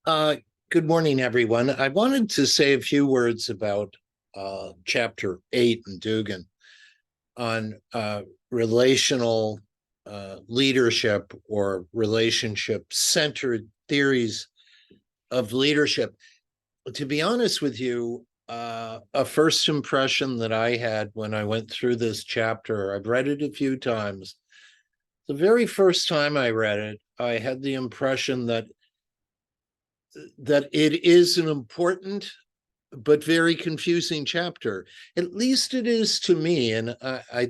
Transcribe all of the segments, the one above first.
Uh, Good morning, everyone. I wanted to say a few words about Chapter 8 in Dugan on relational leadership or relationship-centered theories of leadership. To be honest with you, a first impression that I had when I went through this chapter, I've read it a few times. The very first time I read it, I had the impression that it is an important but very confusing chapter. At least it is to me, and I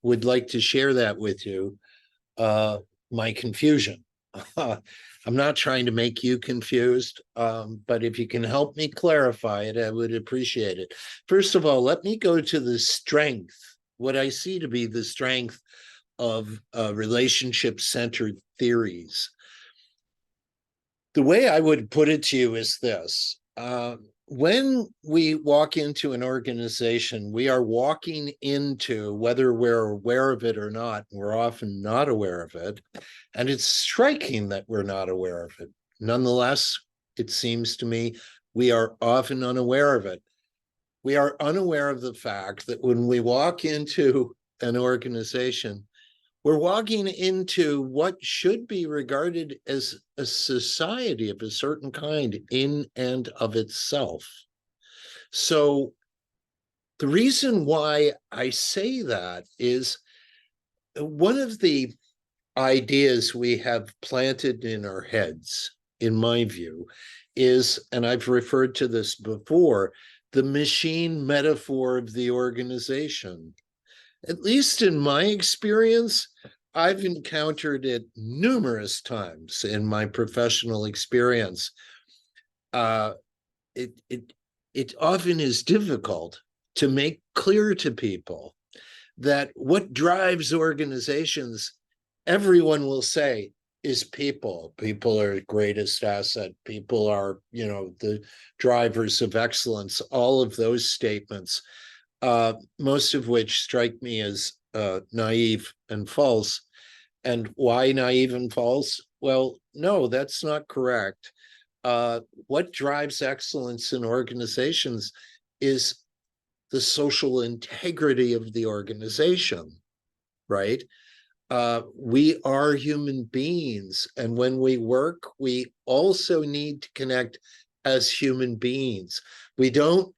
would like to share that with you. My confusion. I'm not trying to make you confused, but if you can help me clarify it, I would appreciate it. First of all, let me go to the strength, what I see to be the strength of relationship-centered theories. The way I would put it to you is this. When we walk into an organization, we are walking into, whether we're aware of it or not, we're often not aware of it, and it's striking that we're not aware of it. Nonetheless, it seems to me we are often unaware of it. We are unaware of the fact that when we walk into an organization, we're walking into what should be regarded as a society of a certain kind in and of itself. So the reason why I say that is one of the ideas we have planted in our heads, in my view, is, and I've referred to this before, the machine metaphor of the organization. At least in my experience, I've encountered it numerous times in my professional experience. Uh, it, it, it often is difficult to make clear to people that what drives organizations, everyone will say, is people. People are the greatest asset. People are, the drivers of excellence. All of those statements, most of which strike me as naive and false. And why naive and false? Well, no, that's not correct. What drives excellence in organizations is the social integrity of the organization, right? We are human beings. And when we work, we also need to connect as human beings. We don't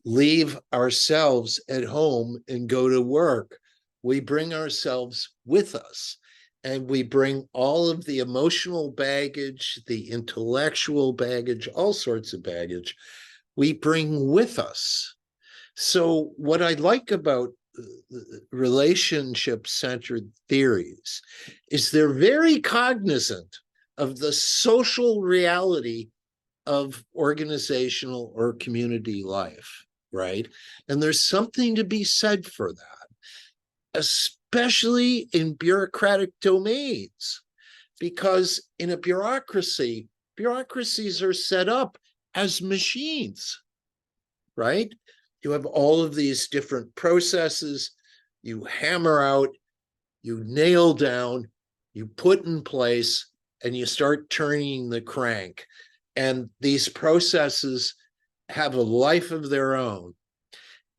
leave ourselves at home and go to work. We bring ourselves with us, and we bring all of the emotional baggage, the intellectual baggage, all sorts of baggage we bring with us. So what I like about relationship-centered theories is they're very cognizant of the social reality of organizational or community life, right? And there's something to be said for that, especially in bureaucratic domains, because in a bureaucracy, bureaucracies are set up as machines, right? You have all of these different processes, you hammer out, you nail down, you put in place, and you start turning the crank. And these processes have a life of their own.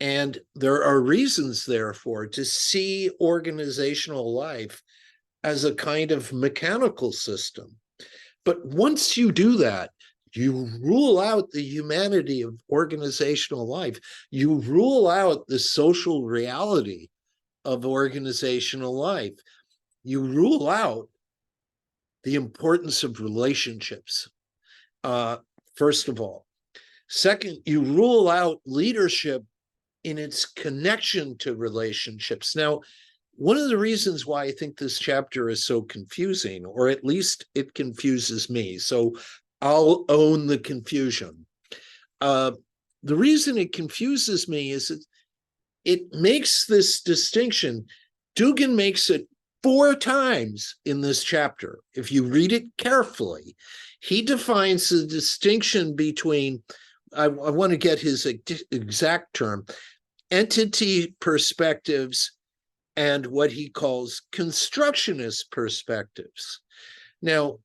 And there are reasons, therefore, to see organizational life as a kind of mechanical system. But once you do that, you rule out the humanity of organizational life. You rule out the social reality of organizational life. You rule out the importance of relationships, first of all. Second, you rule out leadership in its connection to relationships. Now, one of the reasons why I think this chapter is so confusing, or at least it confuses me, so I'll own the confusion. The reason it confuses me is it makes this distinction. Dugan makes it 4 times in this chapter. If you read it carefully, he defines the distinction between, I want to get his exact term, entity perspectives and what he calls constructionist perspectives. Now,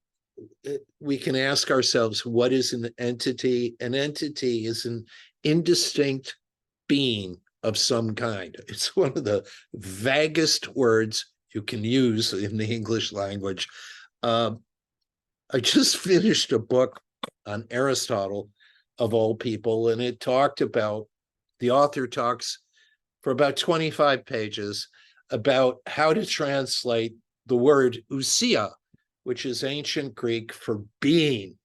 we can ask ourselves, what is an entity? An entity is an indistinct being of some kind. It's one of the vaguest words you can use in the English language. I just finished a book on Aristotle, of all people, and it talked about, the author talks for about 25 pages about how to translate the word ousia, which is ancient Greek for being,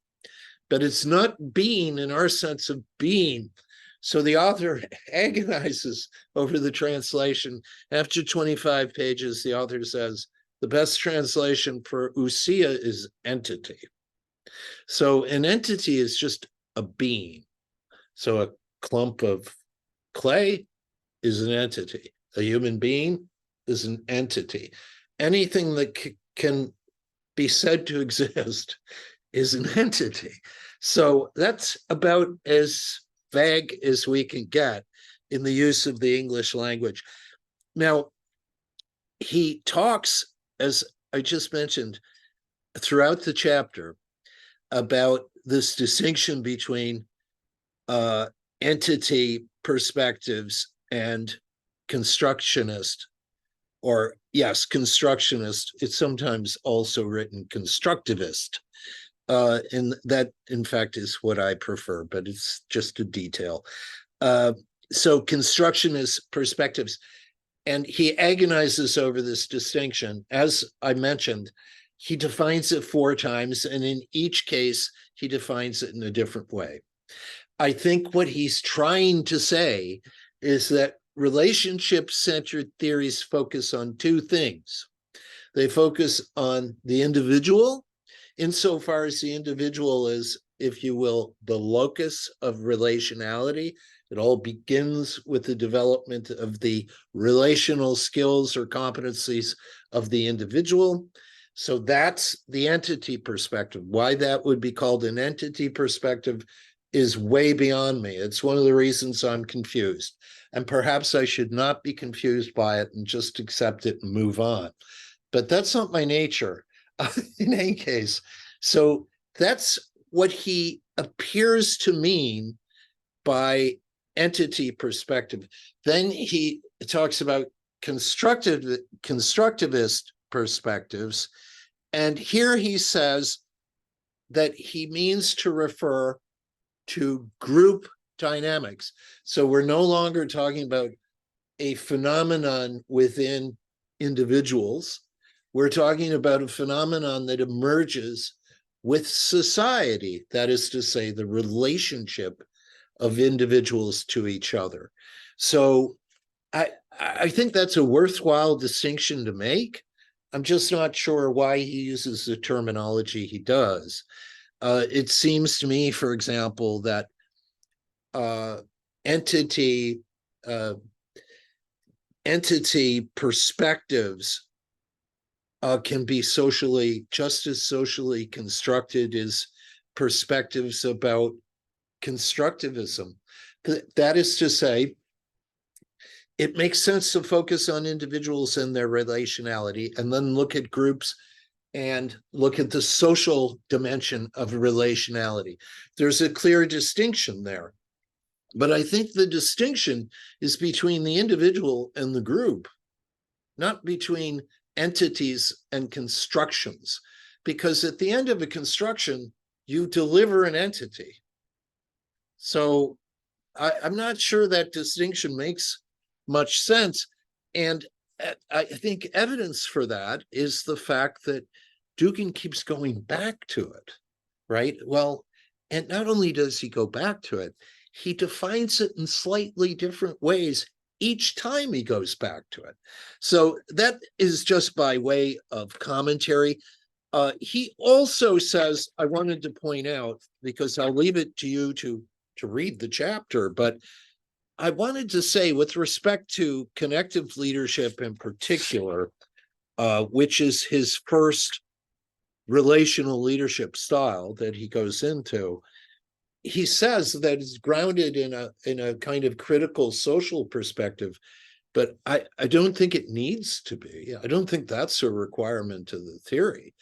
but it's not being in our sense of being. So the author agonizes over the translation. After 25 pages, the author says, the best translation for ousia is entity. So an entity is just a being. So a clump of clay is an entity. A human being is an entity. Anything that can be said to exist is an entity. So that's about as vague as we can get in the use of the English language. Now, he talks, as I just mentioned, throughout the chapter about this distinction between entity perspectives and constructionist, or yes, constructionist. It's sometimes also written constructivist. And that, in fact, is what I prefer, but it's just a detail. So constructionist perspectives, and he agonizes over this distinction. As I mentioned, he defines it 4 times, and in each case, he defines it in a different way. I think what he's trying to say is that relationship-centered theories focus on 2 things. They focus on the individual, insofar as the individual is, if you will, the locus of relationality. It all begins with the development of the relational skills or competencies of the individual. So that's the entity perspective. Why that would be called an entity perspective is way beyond me. It's one of the reasons I'm confused. And perhaps I should not be confused by it and just accept it and move on. But that's not my nature in any case. So that's what he appears to mean by entity perspective. Then he talks about constructivist perspectives. And here he says that he means to refer to group dynamics. So we're no longer talking about a phenomenon within individuals. We're talking about a phenomenon that emerges with society, that is to say, the relationship of individuals to each other. So I think that's a worthwhile distinction to make. I'm just not sure why he uses the terminology he does. It seems to me, for example, that entity perspectives can be just as socially constructed as perspectives about constructivism. That is to say, it makes sense to focus on individuals and their relationality, and then look at groups and look at the social dimension of relationality. There's a clear distinction there. But I think the distinction is between the individual and the group, not between entities and constructions. Because at the end of a construction, you deliver an entity. So I'm not sure that distinction makes much sense. And I think evidence for that is the fact that Dugan keeps going back to it, right? Well, and not only does he go back to it, he defines it in slightly different ways each time he goes back to it. So that is just by way of commentary. He also says, I wanted to point out, because I'll leave it to you to read the chapter, but I wanted to say, with respect to connective leadership in particular, which is his first relational leadership style that he goes into, he says that it's grounded in a kind of critical social perspective, but I don't think it needs to be. I don't think that's a requirement of the theory.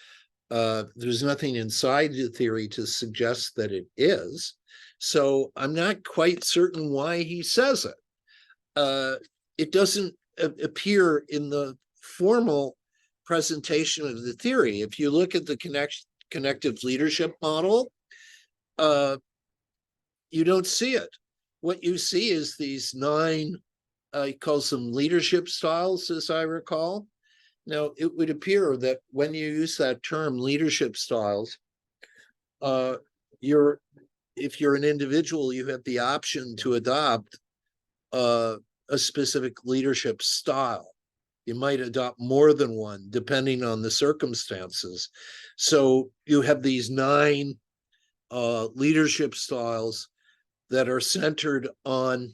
There's nothing inside the theory to suggest that it is. So I'm not quite certain why he says it. It doesn't appear in the formal presentation of the theory. If you look at the connective leadership model, you don't see it. What you see is these 9, he calls them leadership styles, as I recall. Now, it would appear that when you use that term, leadership styles, if you're an individual, you have the option to adopt a specific leadership style. You might adopt more than one, depending on the circumstances. So you have these 9 leadership styles that are centered on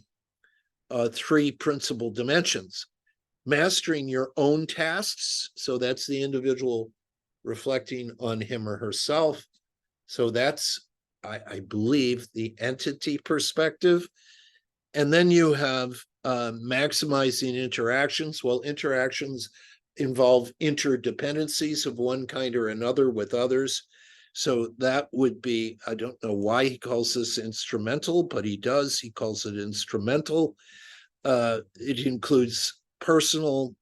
3 principal dimensions. Mastering your own tasks, so that's the individual reflecting on him or herself. So that's, I believe, the entity perspective. And then you have maximizing interactions. Well, interactions involve interdependencies of one kind or another with others. So that would be, I don't know why he calls this instrumental, but he does. He calls it instrumental. It includes personal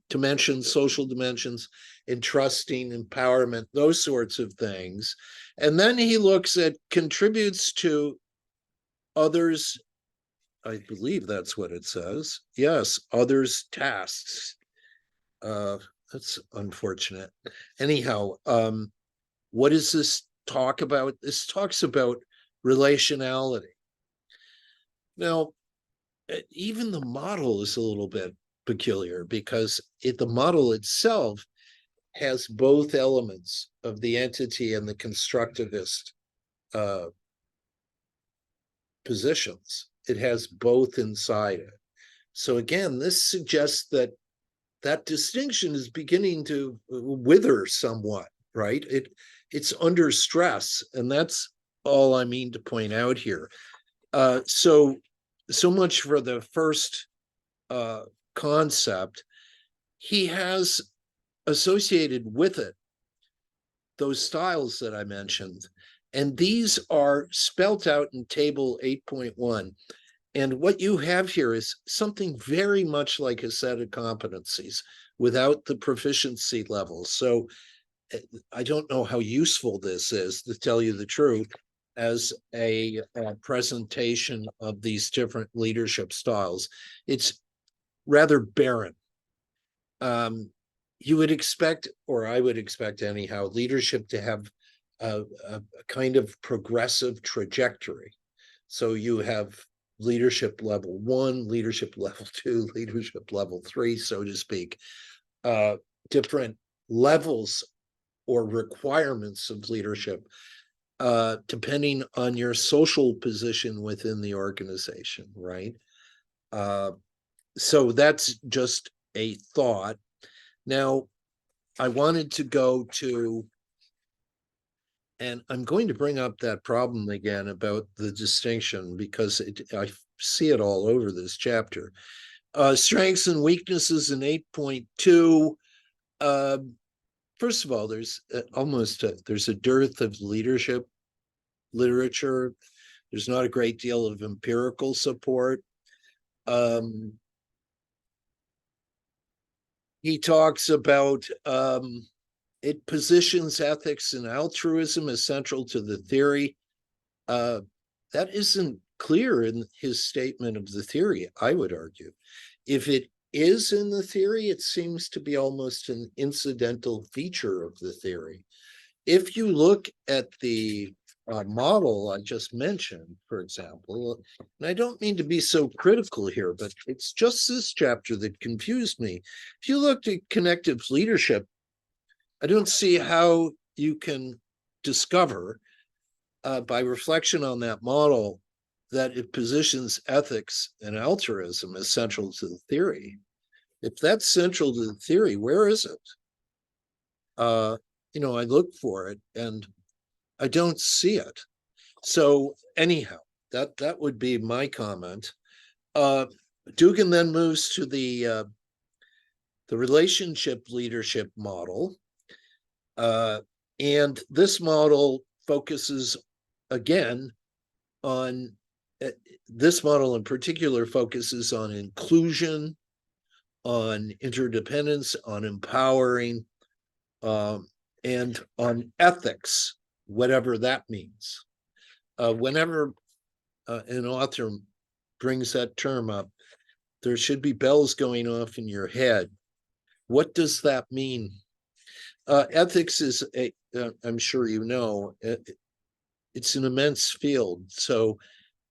dimensions, social dimensions, entrusting, empowerment, those sorts of things. And then he looks at contributes to others. I believe that's what it says. Yes, others' tasks. That's unfortunate. Anyhow, what does this talk about? This talks about relationality. Now, even the model is a little bit peculiar because the model itself has both elements of the entity and the constructivist positions. It has both inside it. So again, this suggests that that distinction is beginning to wither somewhat, right? It's under stress, and that's all I mean to point out here. So much for the first concept. He has associated with it those styles that I mentioned, and these are spelt out in table 8.1. And what you have here is something very much like a set of competencies without the proficiency levels. So I don't know how useful this is, to tell you the truth, as a presentation of these different leadership styles. It's rather barren. You would expect, or I would expect anyhow, leadership to have a kind of progressive trajectory. So you have leadership level 1, leadership level 2, leadership level 3, so to speak, different levels or requirements of leadership, depending on your social position within the organization, right? So that's just a thought. Now, I wanted to go to, and I'm going to bring up that problem again about the distinction because I see it all over this chapter. Strengths and weaknesses in 8.2. First of all, there's there's a dearth of leadership literature. There's not a great deal of empirical support. He talks about it positions ethics and altruism as central to the theory. That isn't clear in his statement of the theory, I would argue. If it is in the theory, it seems to be almost an incidental feature of the theory. If you look at the model I just mentioned, for example, and I don't mean to be so critical here, but it's just this chapter that confused me. If you looked at connective leadership, I don't see how you can discover by reflection on that model that it positions ethics and altruism as central to the theory. If that's central to the theory, where is it? I look for it and I don't see it. So anyhow, that would be my comment. Dugan then moves to the relationship leadership model. And this model focuses again on this model in particular focuses on inclusion, on interdependence, on empowering, and on ethics, whatever that means. Whenever an author brings that term up, there should be bells going off in your head. What does that mean? Ethics is, I'm sure you know, it's an immense field. So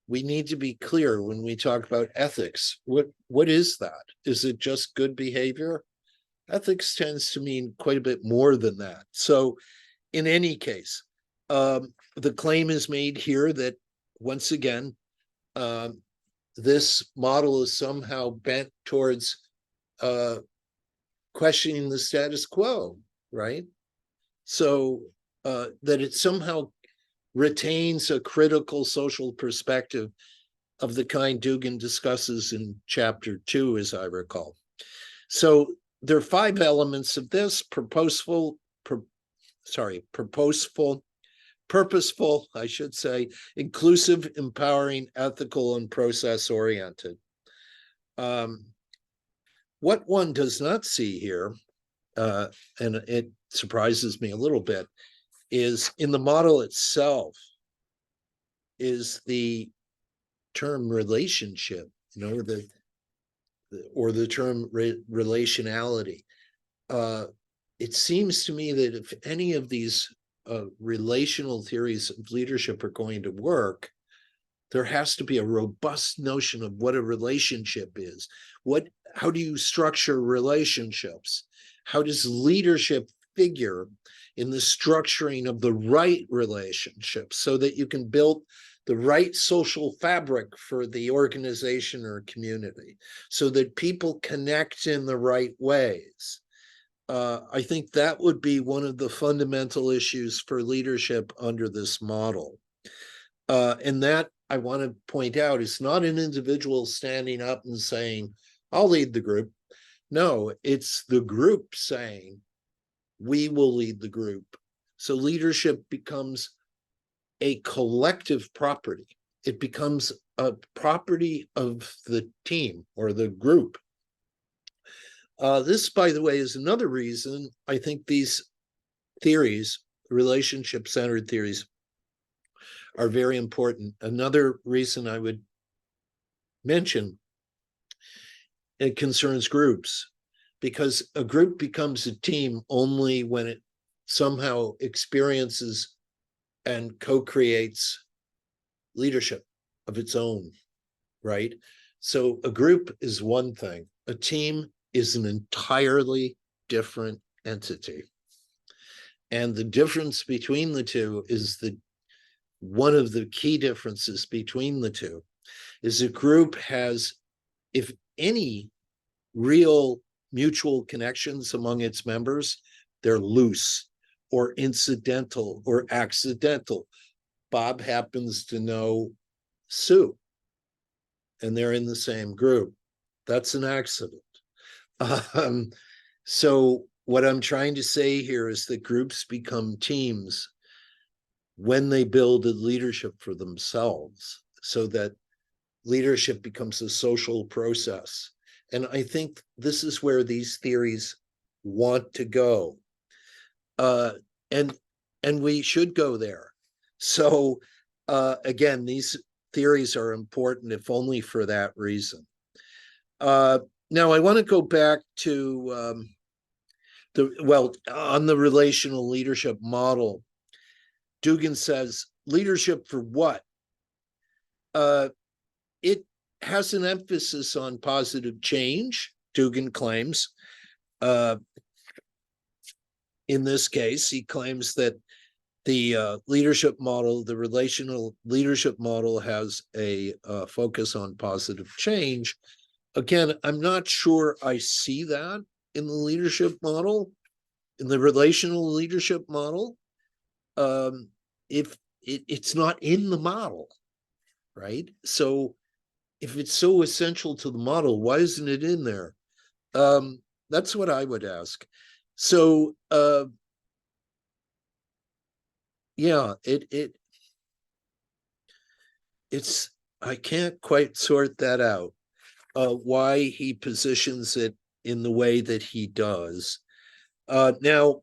we need to be clear when we talk about ethics. What is that? Is it just good behavior? Ethics tends to mean quite a bit more than that. So in any case, the claim is made here that, once again, this model is somehow bent towards questioning the status quo, right? So that it somehow retains a critical social perspective of the kind Dugan discusses in chapter 2, as I recall. So there are 5 elements of this: purposeful, purposeful, I should say, inclusive, empowering, ethical, and process-oriented. What one does not see here, and it surprises me a little bit, is in the model itself is the term relationship, or the term relationality. It seems to me that if any of these relational theories of leadership are going to work, there has to be a robust notion of what a relationship is. How do you structure relationships? How does leadership figure in the structuring of the right relationships so that you can build the right social fabric for the organization or community, so that people connect in the right ways? I think that would be one of the fundamental issues for leadership under this model. And that, I want to point out, is not an individual standing up and saying, I'll lead the group. No, it's the group saying, we will lead the group. So leadership becomes a collective property. It becomes a property of the team or the group. This, by the way, is another reason I think these theories, relationship-centered theories, are very important. Another reason I would mention, it concerns groups, because a group becomes a team only when it somehow experiences and co-creates leadership of its own, right? So a group is one thing. A team is an entirely different entity. And the difference between the two is that one of the key differences between the two is a group has, if any, real mutual connections among its members, they're loose or incidental or accidental. Bob happens to know Sue, and they're in the same group. That's an accident. So what I'm trying to say here is that groups become teams when they build a leadership for themselves, so that leadership becomes a social process. And I think this is where these theories want to go. And we should go there. So again, these theories are important, if only for that reason. Now I want to go back to on the relational leadership model. Dugan says, leadership for what? It has an emphasis on positive change, Dugan claims. In this case, he claims that the leadership model, the relational leadership model, has a focus on positive change. Again, I'm not sure I see that in the leadership model, in the relational leadership model. If it's not in the model, right? So if it's so essential to the model, why isn't it in there? That's what I would ask. So Yeah, it's, I can't quite sort that out. Why he positions it in the way that he does. Now,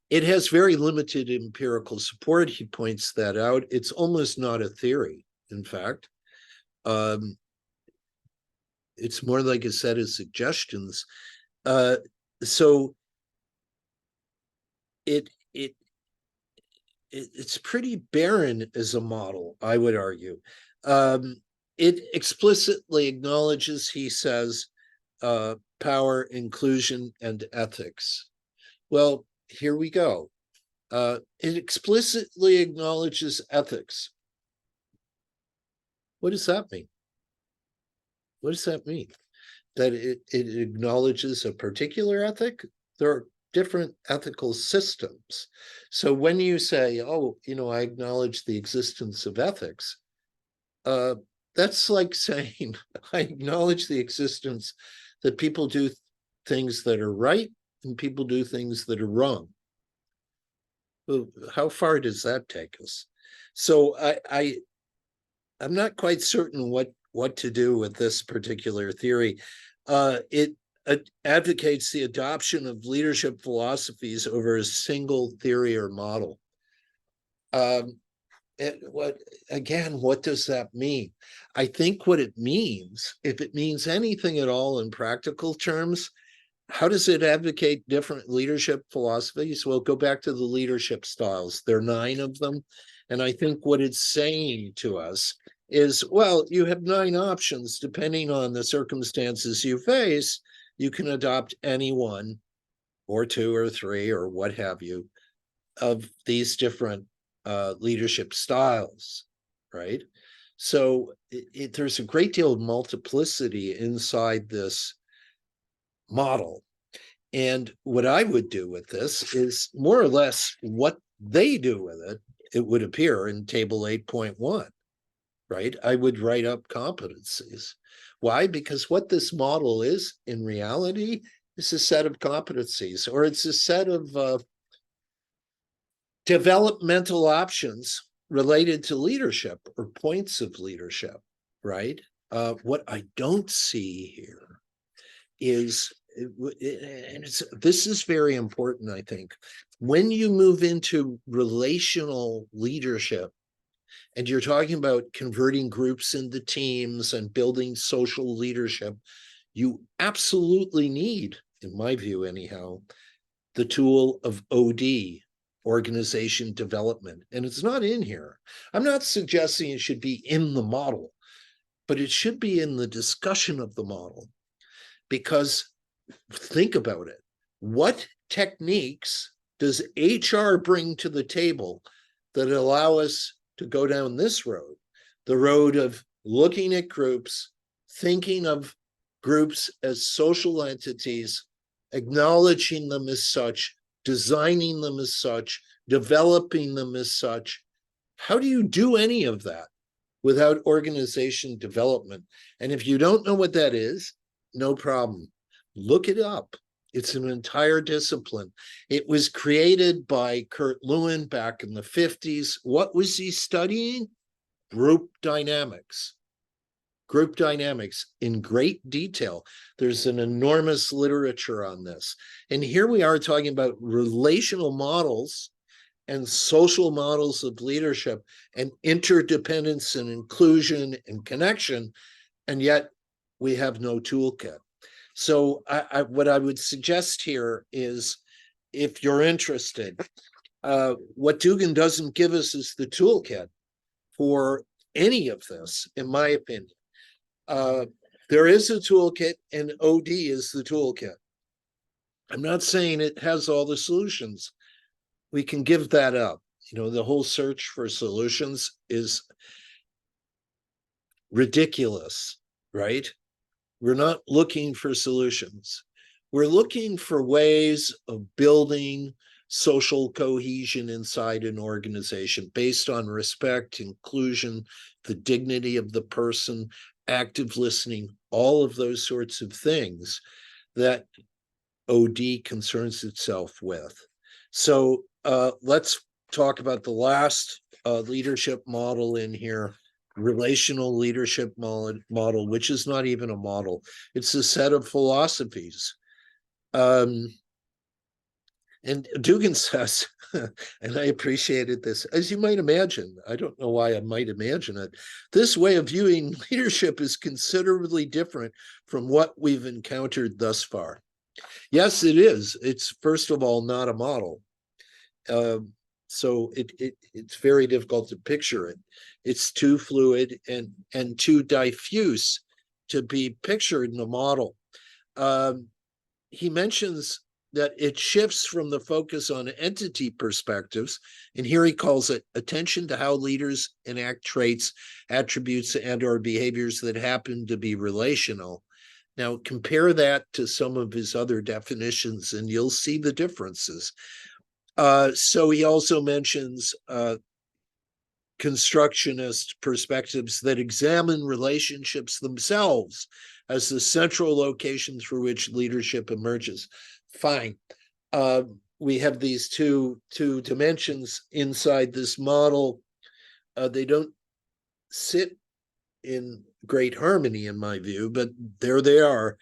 it has very limited empirical support. He points that out. It's almost not a theory, in fact. Um, it's more like a set of suggestions. Uh, so it it it's pretty barren as a model, I would argue. Um, it explicitly acknowledges, he says, power, inclusion, and ethics. Well, here we go. It explicitly acknowledges ethics. What does that mean? What does that mean? That it acknowledges a particular ethic? There are different ethical systems. So when you say, oh, I acknowledge the existence of ethics, that's like saying, I acknowledge the existence that people do things that are right and people do things that are wrong. Well, how far does that take us? So I'm not quite certain what to do with this particular theory. It advocates the adoption of leadership philosophies over a single theory or model. What does that mean? I think what it means, if it means anything at all in practical terms, how does it advocate different leadership philosophies? Well, go back to the leadership styles. There are 9 of them. And I think what it's saying to us is, well, you have 9 options. Depending on the circumstances you face, you can adopt any one or 2 or 3 or what have you of these different leadership styles, right? So there's a great deal of multiplicity inside this model. And what I would do with this is more or less what they do with it. It would appear in table 8.1, right? I would write up competencies. Why? Because what this model is in reality is a set of competencies, or it's a set of developmental options related to leadership or points of leadership, right? What I don't see here is, and this is very important, I think, when you move into relational leadership and you're talking about converting groups into teams and building social leadership, you absolutely need, in my view anyhow, the tool of OD, organization development. And it's not in here. I'm not suggesting it should be in the model, but it should be in the discussion of the model. Because think about it. What techniques does HR bring to the table that allow us to go down this road? The road of looking at groups, thinking of groups as social entities, acknowledging them as such, designing them as such, developing them as such. How do you do any of that without organization development? And if you don't know what that is, no problem. Look it up. It's an entire discipline. It was created by Kurt Lewin back in the 50s. What was he studying? Group dynamics. Group dynamics in great detail. There's an enormous literature on this. And here we are talking about relational models and social models of leadership and interdependence and inclusion and connection, and yet we have no toolkit. So what I would suggest here is, if you're interested, what Dugan doesn't give us is the toolkit for any of this, in my opinion. There is a toolkit, and OD is the toolkit. I'm not saying it has all the solutions. We can give that up. The whole search for solutions is ridiculous, right? We're not looking for solutions. We're looking for ways of building social cohesion inside an organization based on respect, inclusion, the dignity of the person, active listening, all of those sorts of things that OD concerns itself with. So let's talk about the last leadership model in here, relational leadership model, which is not even a model. It's a set of philosophies. And Dugan says, and I appreciated this, as you might imagine, I don't know why I might imagine it, this way of viewing leadership is considerably different from what we've encountered thus far. Yes, it is. It's, first of all, not a model. So it's very difficult to picture it. It's too fluid and too diffuse to be pictured in a model. He mentions that it shifts from the focus on entity perspectives, and here he calls it attention to how leaders enact traits, attributes, and or behaviors that happen to be relational. Now, compare that to some of his other definitions, and you'll see the differences. So he also mentions constructionist perspectives that examine relationships themselves as the central location through which leadership emerges. Fine. We have these two dimensions inside this model. They don't sit in great harmony, in my view, but there they are.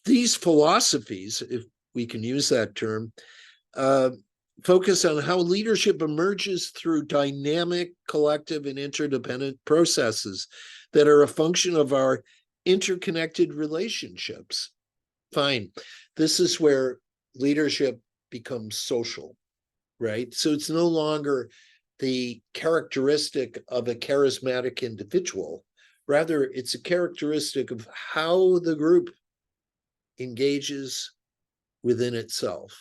These philosophies, if we can use that term, focus on how leadership emerges through dynamic, collective, and interdependent processes that are a function of our interconnected relationships. Fine. This is where leadership becomes social, right? So it's no longer the characteristic of a charismatic individual. Rather, it's a characteristic of how the group engages within itself.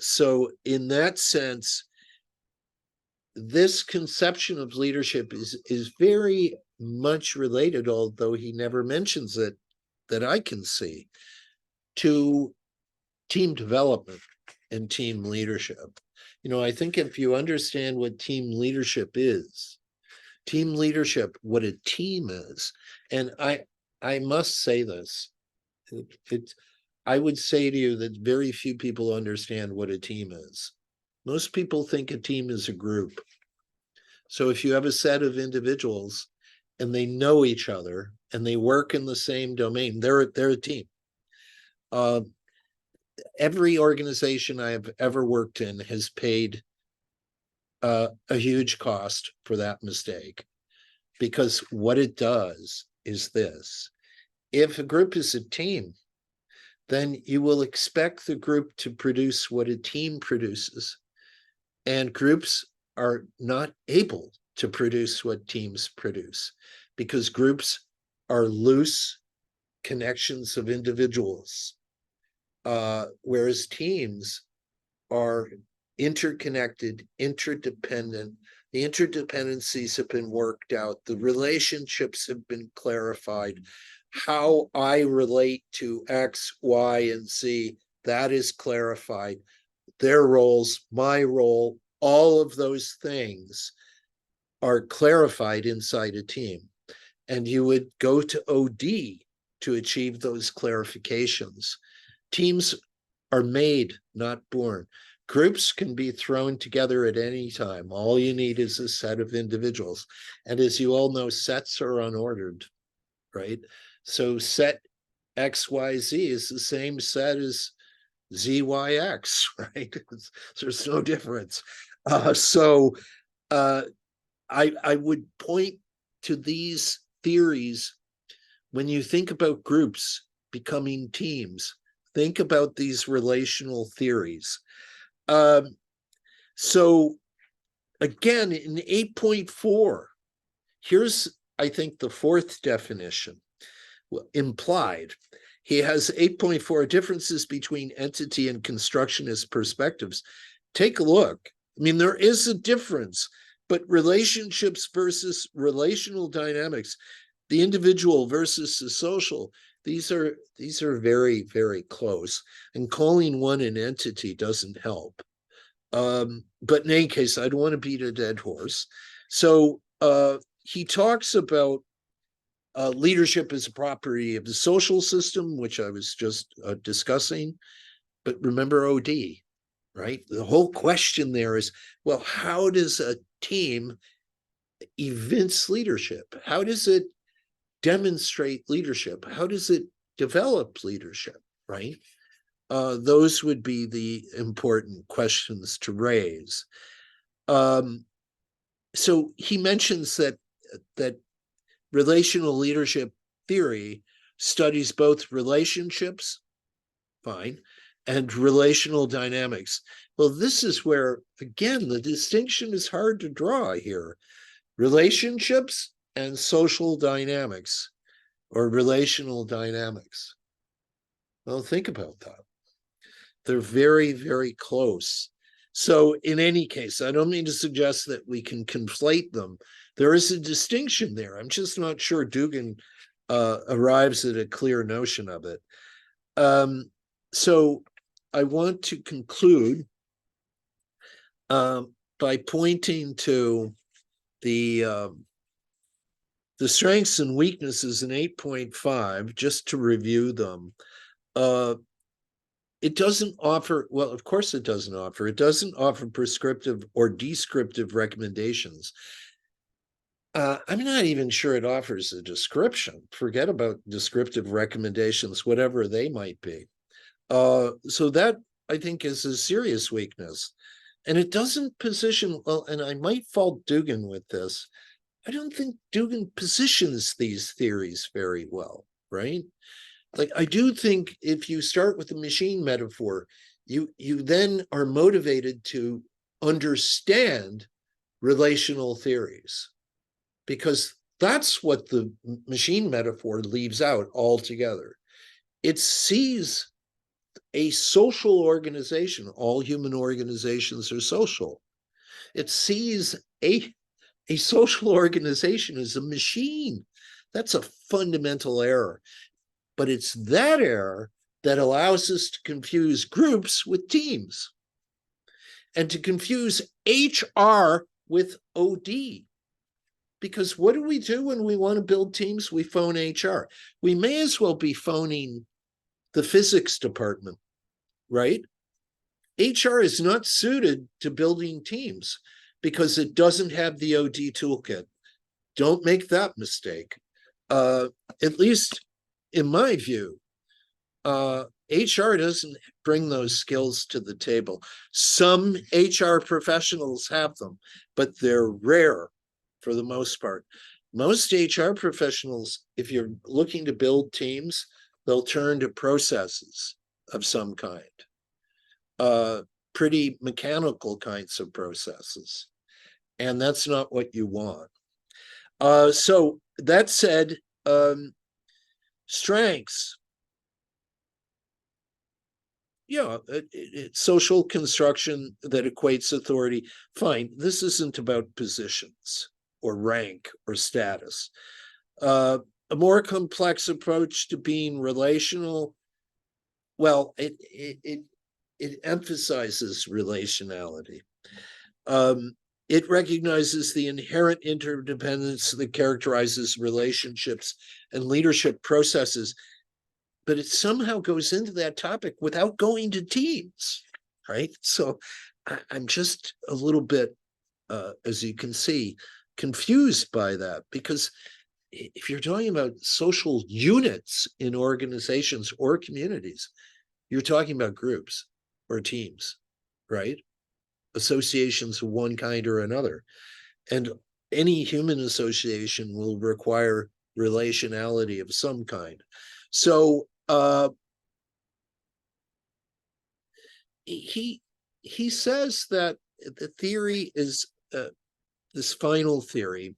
So in that sense, this conception of leadership is very much related, although he never mentions it that I can see, to team development and team leadership. You know, I think if you understand what team leadership, what a team is, and I must say this, I would say to you that very few people understand what a team is. Most people think a team is a group. So if you have a set of individuals and they know each other and they work in the same domain, they're a team. Every organization I have ever worked in has paid a huge cost for that mistake, because what it does is this: if a group is a team, then you will expect the group to produce what a team produces. And groups are not able to produce what teams produce, because groups are loose connections of individuals, whereas teams are interconnected, interdependent. The interdependencies have been worked out. The relationships have been clarified. How I relate to X, Y, and Z, that is clarified. Their roles, my role, all of those things are clarified inside a team. And you would go to OD to achieve those clarifications. Teams are made, not born. Groups can be thrown together at any time. All you need is a set of individuals. And as you all know, sets are unordered, right? So set XYZ is the same set as ZYX, right? There's no difference. I would point to these theories when you think about groups becoming teams. Think about these relational theories. So again, in 8.4, here's, I think, the fourth definition, implied. He has 8.4 differences between entity and constructionist perspectives. Take a look. I mean, there is a difference, but relationships versus relational dynamics, the individual versus the social, these are very, very close. And calling one an entity doesn't help. But in any case, I don't want to beat a dead horse. So he talks about leadership as a property of the social system, which I was just discussing. But remember OD. right? The whole question there is, well, how does a team evince leadership? How does it demonstrate leadership? How does it develop leadership, right? Those would be the important questions to raise. So he mentions that relational leadership theory studies both relationships, fine, and relational dynamics. Well, this is where, again, the distinction is hard to draw here. Relationships and social dynamics, or relational dynamics. Well, think about that. They're very, very close. So in any case, I don't mean to suggest that we can conflate them. There is a distinction there. I'm just not sure Dugan arrives at a clear notion of it. So I want to conclude by pointing to the strengths and weaknesses in 8.5, just to review them. It doesn't offer, well, of course it doesn't offer prescriptive or descriptive recommendations. I'm not even sure it offers a description. Forget about descriptive recommendations, whatever they might be. So that, I think, is a serious weakness. And it doesn't position, well, and I might fault Dugan with this, I don't think Dugan positions these theories very well, right? Like, I do think if you start with the machine metaphor, you then are motivated to understand relational theories, because that's what the machine metaphor leaves out altogether. It sees a social organization. All human organizations are social. It sees a social organization as a machine. That's a fundamental error. But it's that error that allows us to confuse groups with teams, and to confuse HR with OD. Because what do we do when we want to build teams? We phone HR. We may as well be phoning the physics department, right? HR is not suited to building teams because it doesn't have the OD toolkit. Don't make that mistake. At least in my view, HR doesn't bring those skills to the table. Some HR professionals have them, but they're rare for the most part. Most HR professionals, if you're looking to build teams, they'll turn to processes of some kind, pretty mechanical kinds of processes. And that's not what you want. So that said, strengths. Yeah, social construction that equates authority. Fine, this isn't about positions or rank or status. A more complex approach to being relational, well, it emphasizes relationality. It recognizes the inherent interdependence that characterizes relationships and leadership processes, but it somehow goes into that topic without going to teams, right? So I'm just a little bit, as you can see, confused by that, because if you're talking about social units in organizations or communities, you're talking about groups or teams, right? Associations of one kind or another. And any human association will require relationality of some kind. So he says that the theory is this final theory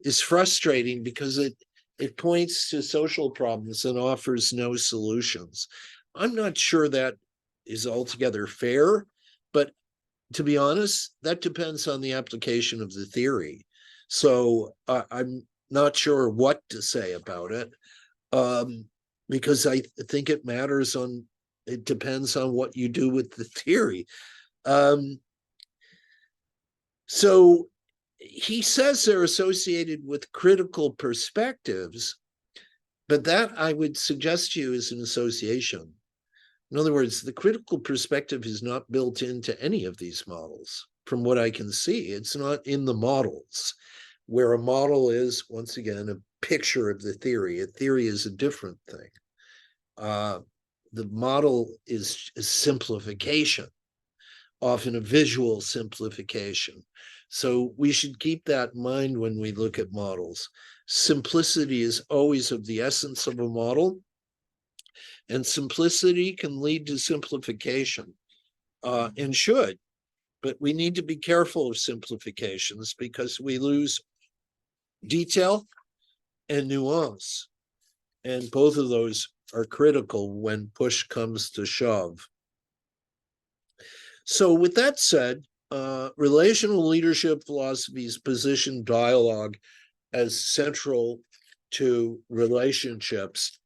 is frustrating because it points to social problems and offers no solutions. I'm not sure that is altogether fair, but to be honest, that depends on the application of the theory. So I'm not sure what to say about it, because I think it matters on, it depends on what you do with the theory. So he says they're associated with critical perspectives, but that I would suggest to you is an association, In other words, the critical perspective is not built into any of these models. From what I can see, it's not in the models, where a model is, once again, a picture of the theory. A theory is a different thing. The model is a simplification, often a visual simplification. So we should keep that in mind when we look at models. Simplicity is always of the essence of a model, and simplicity can lead to simplification, and should. But we need to be careful of simplifications because we lose detail and nuance. And both of those are critical when push comes to shove. So with that said, relational leadership philosophies position dialogue as central to relationships.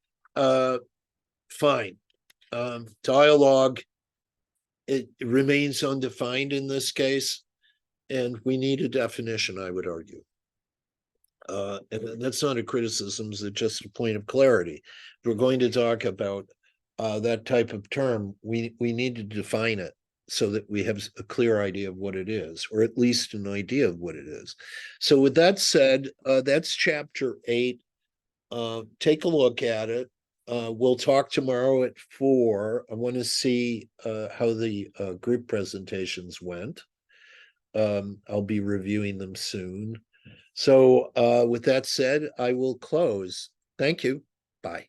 Fine. Dialogue, it remains undefined in this case, and we need a definition, I would argue. And that's not a criticism, it's just a point of clarity. If we're going to talk about that type of term, we need to define it so that we have a clear idea of what it is, or at least an idea of what it is. So with that said, that's chapter 8. Take a look at it. We'll talk tomorrow at 4. I want to see how the group presentations went. I'll be reviewing them soon. So with that said, I will close. Thank you. Bye.